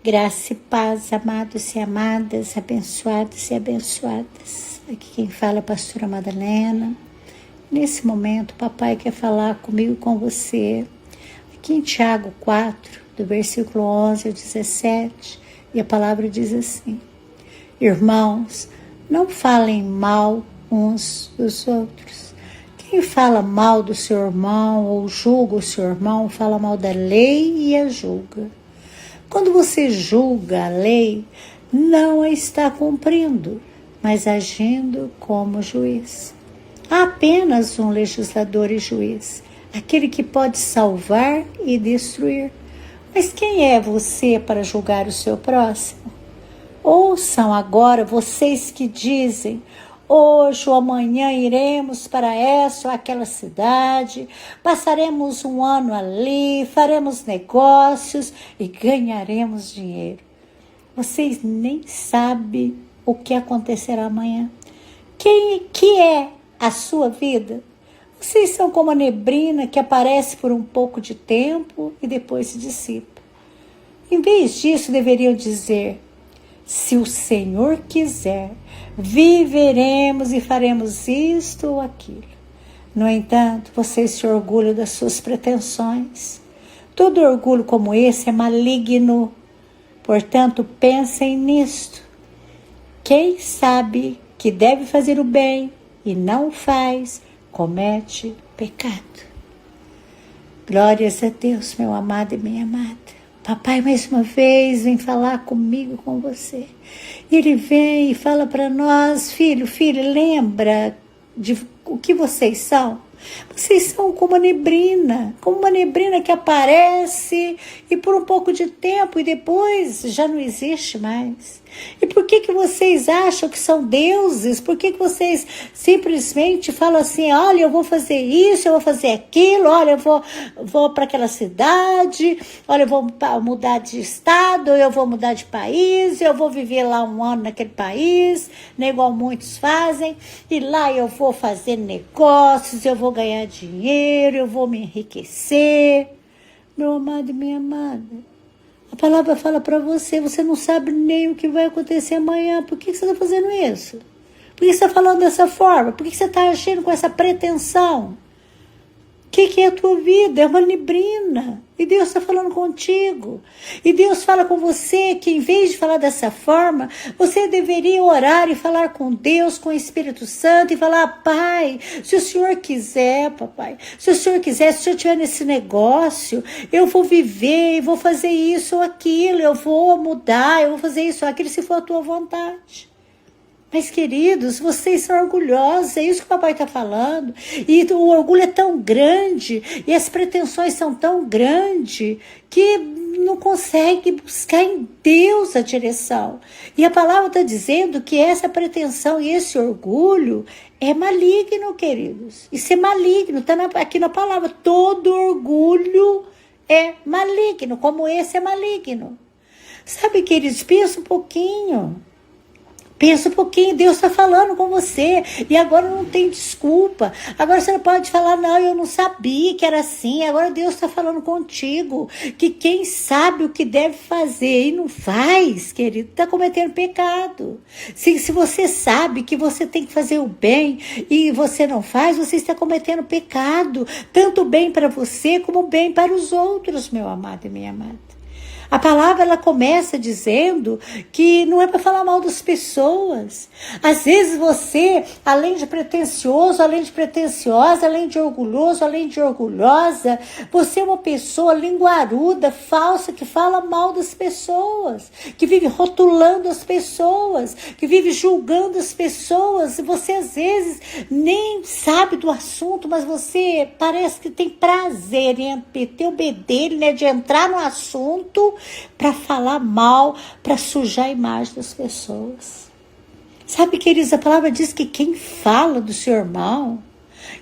Graça e paz, amados e amadas, abençoados e abençoadas. Aqui quem fala é a pastora Madalena. Nesse momento, o papai quer falar comigo e com você. Aqui em Tiago 4, do versículo 11 ao 17, e a palavra diz assim: Irmãos, não falem mal uns dos outros. Quem fala mal do seu irmão ou julga o seu irmão, fala mal da lei e a julga. Quando você julga a lei, não a está cumprindo, mas agindo como juiz. Há apenas um legislador e juiz, aquele que pode salvar e destruir. Mas quem é você para julgar o seu próximo? Ouçam agora vocês que dizem: hoje ou amanhã iremos para essa ou aquela cidade, passaremos um ano ali, faremos negócios e ganharemos dinheiro. Vocês nem sabem o que acontecerá amanhã. Que é a sua vida? Vocês são como a neblina que aparece por um pouco de tempo e depois se dissipa. Em vez disso, deveriam dizer: se o Senhor quiser, viveremos e faremos isto ou aquilo. No entanto, vocês se orgulham das suas pretensões. Todo orgulho como esse é maligno. Portanto, pensem nisto. Quem sabe que deve fazer o bem e não o faz, comete pecado. Glórias a Deus, meu amado e minha amada. Papai, mais uma vez, vem falar comigo, com você. Ele vem e fala para nós: filho, lembra de o que vocês são? Vocês são como uma neblina que aparece e por um pouco de tempo e depois já não existe mais. E por que vocês acham que são deuses? Por que vocês simplesmente falam assim: olha, eu vou fazer isso, eu vou fazer aquilo, olha, eu vou para aquela cidade, olha, eu vou mudar de estado, eu vou mudar de país, eu vou viver lá um ano naquele país, né, igual muitos fazem, e lá eu vou fazer negócios, eu vou ganhar dinheiro, eu vou me enriquecer. Meu amado e minha amada, a palavra fala para você: você não sabe nem o que vai acontecer amanhã. Por que você está fazendo isso? Por que você está falando dessa forma? Por que você está agindo com essa pretensão? O que é a tua vida? É uma neblina. E Deus está falando contigo. E Deus fala com você que, em vez de falar dessa forma, você deveria orar e falar com Deus, com o Espírito Santo, e falar: Pai, se o Senhor quiser, papai, se o Senhor quiser, se eu estiver nesse negócio, eu vou viver, vou fazer isso ou aquilo, eu vou mudar, eu vou fazer isso ou aquilo, se for a tua vontade. Mas, queridos, vocês são orgulhosos, é isso que o papai está falando. E o orgulho é tão grande, e as pretensões são tão grandes, que não consegue buscar em Deus a direção. E a palavra está dizendo que essa pretensão e esse orgulho é maligno, queridos. Isso é maligno, está aqui na palavra. Todo orgulho é maligno, como esse é maligno. Sabe, queridos, pensa um pouquinho. Pensa um pouquinho, Deus está falando com você, e agora não tem desculpa. Agora você não pode falar: não, eu não sabia que era assim. Agora Deus está falando contigo, que quem sabe o que deve fazer e não faz, querido, está cometendo pecado. Se você sabe que você tem que fazer o bem e você não faz, você está cometendo pecado, tanto bem para você como bem para os outros, meu amado e minha amada. A palavra, ela começa dizendo que não é para falar mal das pessoas. Às vezes você, além de pretensioso, além de pretensiosa, além de orgulhoso, além de orgulhosa, você é uma pessoa linguaruda, falsa, que fala mal das pessoas, que vive rotulando as pessoas, que vive julgando as pessoas. E você às vezes nem sabe do assunto, mas você parece que tem prazer em meter o bedelho, né, de entrar no assunto para falar mal, para sujar a imagem das pessoas. Sabe, queridos, a palavra diz que quem fala do seu irmão,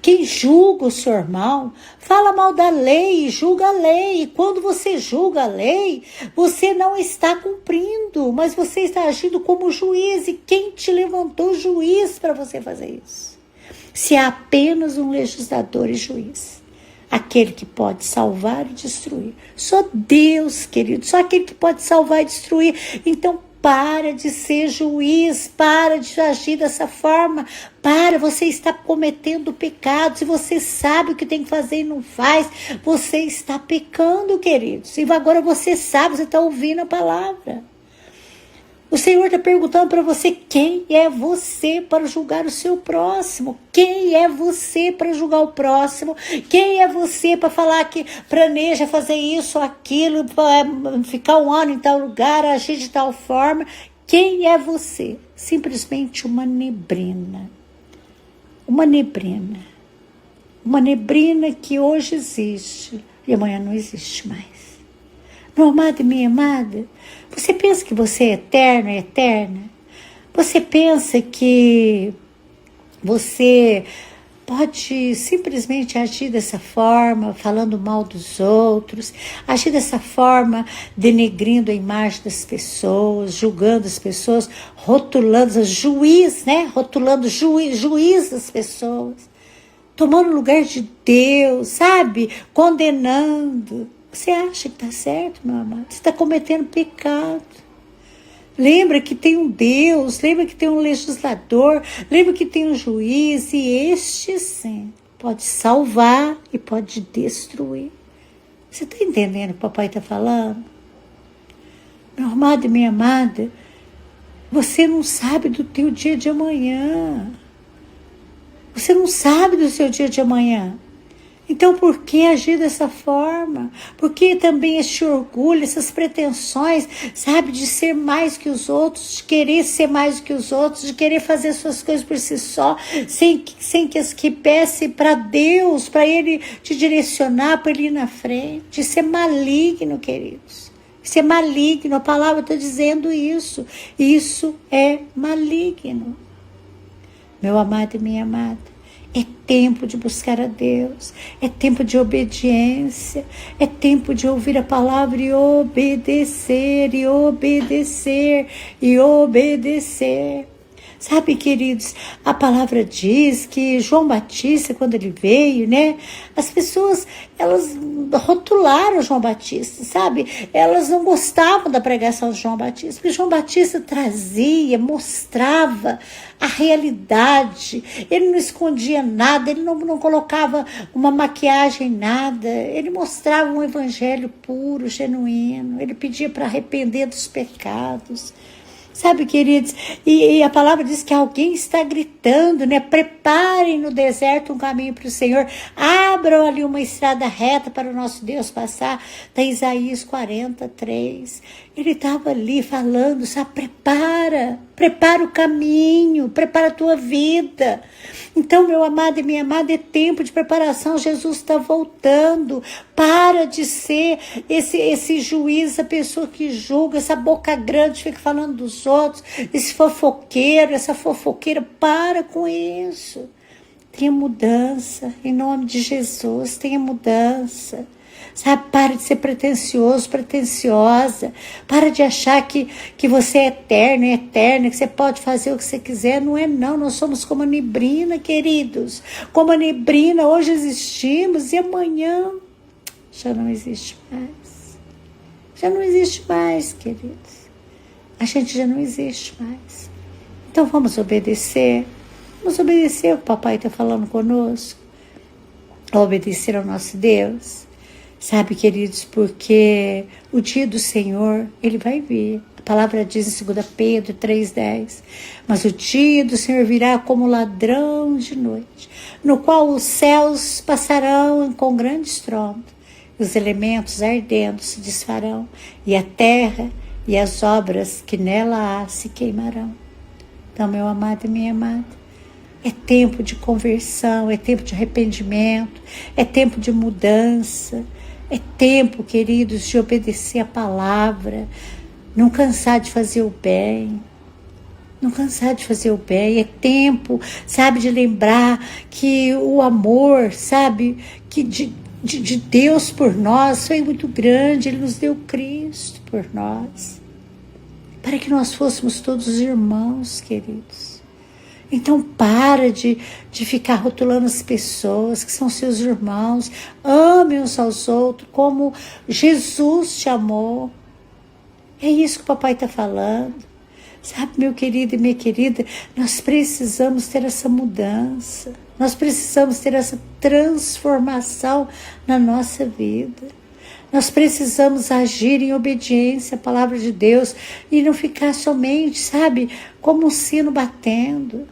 quem julga o seu irmão, fala mal da lei e julga a lei. E quando você julga a lei, você não está cumprindo, mas você está agindo como juiz. E quem te levantou juiz para você fazer isso? Se é apenas um legislador e juiz. aquele que pode salvar e destruir. Só Deus, querido, só aquele que pode salvar e destruir. Então, para de ser juiz, para de agir dessa forma, você está cometendo pecados e você sabe o que tem que fazer e não faz, você está pecando, queridos, e agora você sabe, você está ouvindo a palavra. O Senhor está perguntando para você, quem é você para julgar o seu próximo? Quem é você para julgar o próximo? Quem é você para falar que planeja fazer isso ou aquilo, ficar um ano em tal lugar, agir de tal forma? Quem é você? Simplesmente uma neblina. Uma neblina. Uma neblina que hoje existe e amanhã não existe mais. Meu amado e minha amada, você pensa que você é eterno e eterna? Você pensa que você pode simplesmente agir dessa forma, falando mal dos outros, agir dessa forma, denegrindo a imagem das pessoas, julgando as pessoas, rotulando, juiz, né? Rotulando juiz das pessoas, tomando o lugar de Deus, sabe? Condenando. Você acha que está certo, meu amado? Você está cometendo pecado. Lembra que tem um Deus, lembra que tem um legislador, lembra que tem um juiz, e este sim pode salvar e pode destruir. Você está entendendo o que o papai está falando? Meu amado e minha amada, você não sabe do teu dia de amanhã. Você não sabe do seu dia de amanhã. Então, por que agir dessa forma? Por que também este orgulho, essas pretensões, sabe, de ser mais que os outros, de querer ser mais que os outros, de querer fazer suas coisas por si só, sem que peça para Deus, para Ele te direcionar, para Ele ir na frente? Isso é maligno, queridos. Isso é maligno, a palavra está dizendo isso. Isso é maligno. Meu amado e minha amada, é tempo de buscar a Deus, é tempo de obediência, é tempo de ouvir a palavra e obedecer, e obedecer, e obedecer. Sabe, queridos, a palavra diz que João Batista, quando ele veio, né, as pessoas, elas rotularam João Batista, sabe? Elas não gostavam da pregação de João Batista, porque João Batista trazia, mostrava a realidade. Ele não escondia nada, ele não colocava uma maquiagem, nada. Ele mostrava um evangelho puro, genuíno. Ele pedia para arrepender dos pecados. Sabe, queridos, e a palavra diz que alguém está gritando, né? Preparem no deserto um caminho para o Senhor, abram ali uma estrada reta para o nosso Deus passar. Está Isaías 43. Ele estava ali falando, sabe? Prepara o caminho, prepara a tua vida. Então, meu amado e minha amada, é tempo de preparação. Jesus está voltando. Para de ser esse juiz, a pessoa que julga, essa boca grande, fica falando dos outros, esse fofoqueiro, essa fofoqueira. Para com isso. Tenha mudança, em nome de Jesus, tenha mudança. Sabe, para de ser pretensioso, pretensiosa. Para de achar que você é eterno, é eterna, que você pode fazer o que você quiser. Não é não, nós somos como a neblina, queridos. Como a neblina, hoje existimos e amanhã já não existe mais. Já não existe mais, queridos. A gente já não existe mais. Então vamos obedecer. Vamos obedecer o que o papai está falando conosco. Obedecer ao nosso Deus. Sabe, queridos, porque o dia do Senhor, ele vai vir. A palavra diz em 2 Pedro 3,10. Mas o dia do Senhor virá como ladrão de noite, no qual os céus passarão com grande estrondo, e os elementos ardendo se desfarão, e a terra e as obras que nela há se queimarão. Então, meu amado e minha amada, é tempo de conversão, é tempo de arrependimento, é tempo de mudança. É tempo, queridos, de obedecer a palavra, não cansar de fazer o bem, não cansar de fazer o bem. É tempo, sabe, de lembrar que o amor, sabe, que de Deus por nós foi muito grande. Ele nos deu Cristo por nós, para que nós fôssemos todos irmãos, queridos. Então para de ficar rotulando as pessoas que são seus irmãos. Ame uns aos outros como Jesus te amou. É isso que o papai está falando. Sabe, meu querido e minha querida, nós precisamos ter essa mudança. Nós precisamos ter essa transformação na nossa vida. Nós precisamos agir em obediência à palavra de Deus e não ficar somente, sabe, como um sino batendo.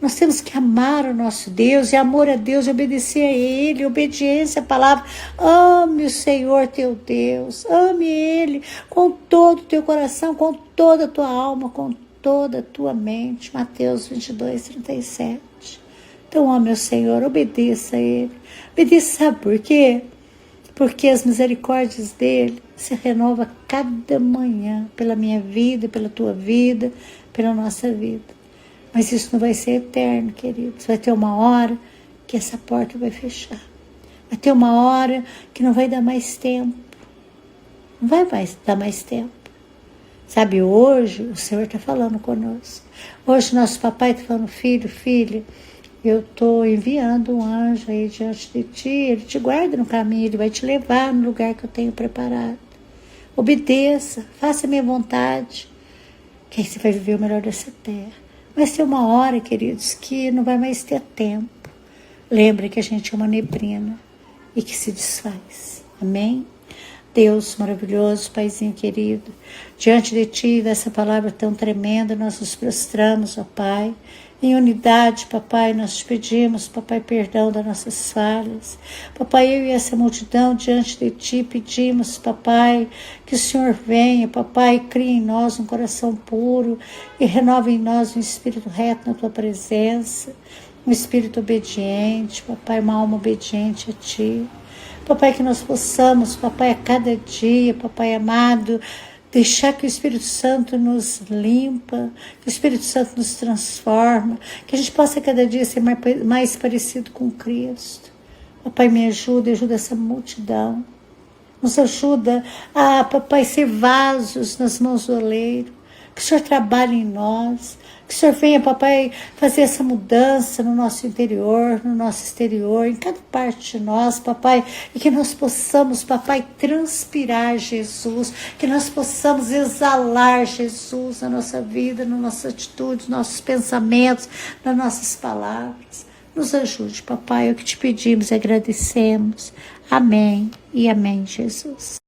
Nós temos que amar o nosso Deus, e amor a Deus, e obedecer a Ele, obediência à palavra. Ame o Senhor teu Deus, ame Ele com todo o teu coração, com toda a tua alma, com toda a tua mente. Mateus 22:37. Então ame o Senhor, obedeça a Ele. Obedeça, sabe por quê? Porque as misericórdias dEle se renovam cada manhã, pela minha vida, pela tua vida, pela nossa vida. Mas isso não vai ser eterno, queridos. Vai ter uma hora que essa porta vai fechar. Vai ter uma hora que não vai dar mais tempo. Não vai mais dar mais tempo. Sabe, hoje o Senhor está falando conosco. Hoje nosso papai está falando, filho, filha, eu estou enviando um anjo aí diante de ti. Ele te guarda no caminho, ele vai te levar no lugar que eu tenho preparado. Obedeça, faça a minha vontade, que aí você vai viver o melhor dessa terra. Vai ser uma hora, queridos, que não vai mais ter tempo. Lembra que a gente é uma neblina e que se desfaz. Amém? Deus maravilhoso, Paizinho querido, diante de Ti, dessa palavra tão tremenda, nós nos prostramos, ó Pai. Em unidade, papai, nós te pedimos, papai, perdão das nossas falhas. Papai, eu e essa multidão diante de ti pedimos, papai, que o Senhor venha, papai, crie em nós um coração puro e renove em nós um espírito reto na tua presença, um espírito obediente, papai, uma alma obediente a ti. Papai, que nós possamos, papai, a cada dia, papai amado, deixar que o Espírito Santo nos limpa, que o Espírito Santo nos transforma, que a gente possa cada dia ser mais parecido com Cristo. Papai, me ajuda essa multidão. Nos ajuda a, papai, ser vasos nas mãos do oleiro. Que o Senhor trabalhe em nós. Que o Senhor venha, papai, fazer essa mudança no nosso interior, no nosso exterior, em cada parte de nós, papai. E que nós possamos, papai, transpirar Jesus. Que nós possamos exalar Jesus na nossa vida, nas nossas atitudes, nos nossos pensamentos, nas nossas palavras. Nos ajude, papai. É o que te pedimos e agradecemos. Amém e amém, Jesus.